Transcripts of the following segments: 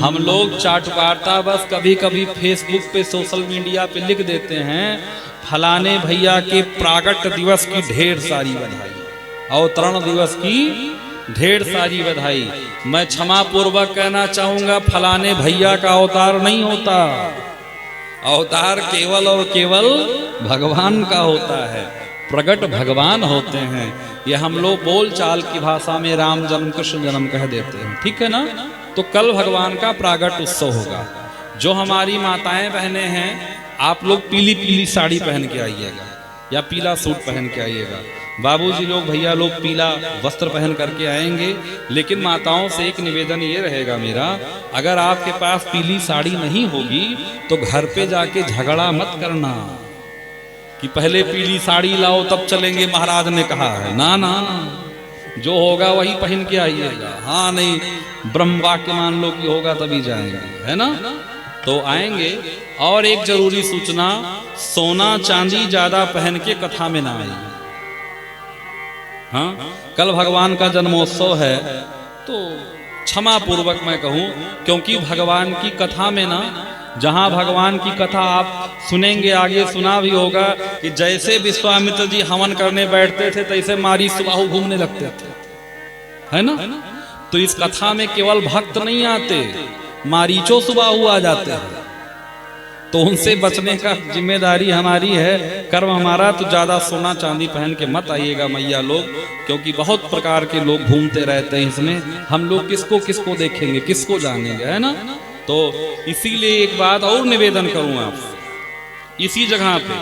हम लोग चाटुकारिता बस कभी कभी फेसबुक पे सोशल मीडिया पे लिख देते हैं फलाने भैया के प्रागट दिवस की ढेर सारी बधाई, अवतरण दिवस की ढेर सारी बधाई। मैं क्षमा पूर्वक कहना चाहूंगा फलाने भैया का अवतार नहीं होता, अवतार केवल और केवल भगवान का होता है, प्रगट भगवान होते हैं। ये हम लोग बोल चाल की भाषा में राम जन्म कृष्ण जन्म कह देते हैं, ठीक है ना। तो कल भगवान का प्रागट उत्सव होगा। जो हमारी माताएं बहनें हैं, आप लोग पीली पीली साड़ी पहन के आइएगा या पीला सूट पहन के आइएगा। बाबूजी लोग भैया लोग पीला वस्त्र पहन करके आएंगे। लेकिन माताओं से एक निवेदन ये रहेगा मेरा, अगर आपके पास पीली साड़ी नहीं होगी तो घर पे जाके झगड़ा मत करना कि पहले पीली साड़ी लाओ तब चलेंगे, महाराज ने कहा है। ना ना, जो होगा वही पहन के आइएगा। हाँ नहीं, ब्रह्म वाक्य मान लो कि होगा तभी जाएंगे, है ना। तो आएंगे। और एक जरूरी सूचना, सोना चांदी ज्यादा पहन के कथा में ना आइए। हाँ, कल भगवान का जन्मोत्सव है तो क्षमा पूर्वक मैं कहूं, क्योंकि भगवान की कथा में ना, जहां भगवान की कथा आप सुनेंगे, आगे सुना भी होगा कि जैसे विश्वामित्र जी हवन करने बैठते थे तैसे मारी सुबाहु घूमने लगते थे, है ना। तो इस कथा में केवल भक्त नहीं आते, मारीचो सुबाहु आ जाते हैं। तो उनसे बचने का जिम्मेदारी हमारी है, कर्म हमारा। तो ज्यादा सोना चांदी पहन के मत आइएगा मैया लोग, क्योंकि बहुत प्रकार के लोग घूमते रहते हैं इसमें। हम लोग किसको किसको देखेंगे, किसको जानेंगे, है ना। तो इसीलिए एक बात और निवेदन करूं आपसे, इसी जगह पे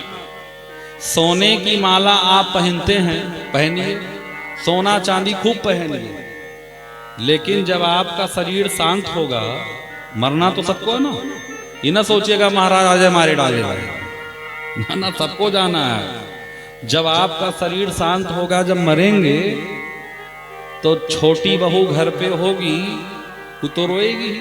सोने की माला आप पहनते हैं, पहनिए, सोना चांदी खूब पहनिए। लेकिन जब आपका शरीर शांत होगा, मरना तो सबको है ना, ये ना सोचिएगा महाराज आज मारे डालेगा, ना ना, सबको जाना है। जब आपका शरीर शांत होगा, जब मरेंगे तो छोटी बहू घर पे होगी वो तो रोएगी।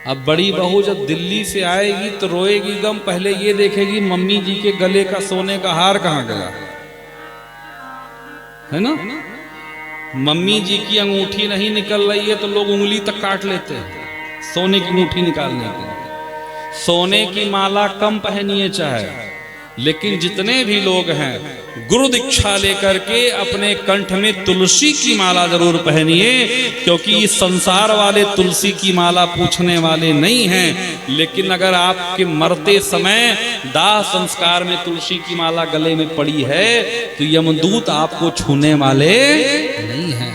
अब बड़ी बहू जब दिल्ली से आएगी तो रोएगी गम, पहले ये देखेगी मम्मी जी के गले का सोने का हार कहाँ गया, है ना। मम्मी जी की अंगूठी नहीं निकल रही है तो लोग उंगली तक काट लेते हैं सोने की अंगूठी निकालने के लिए। सोने की माला कम पहनिए चाहे, लेकिन जितने भी लोग हैं गुरु दीक्षा लेकर के अपने कंठ में तुलसी की माला जरूर पहनिए, क्योंकि इस संसार वाले तुलसी की माला पूछने वाले नहीं हैं। लेकिन अगर आपके मरते समय दाह संस्कार में तुलसी की माला गले में पड़ी है तो यमदूत आपको छूने वाले नहीं हैं।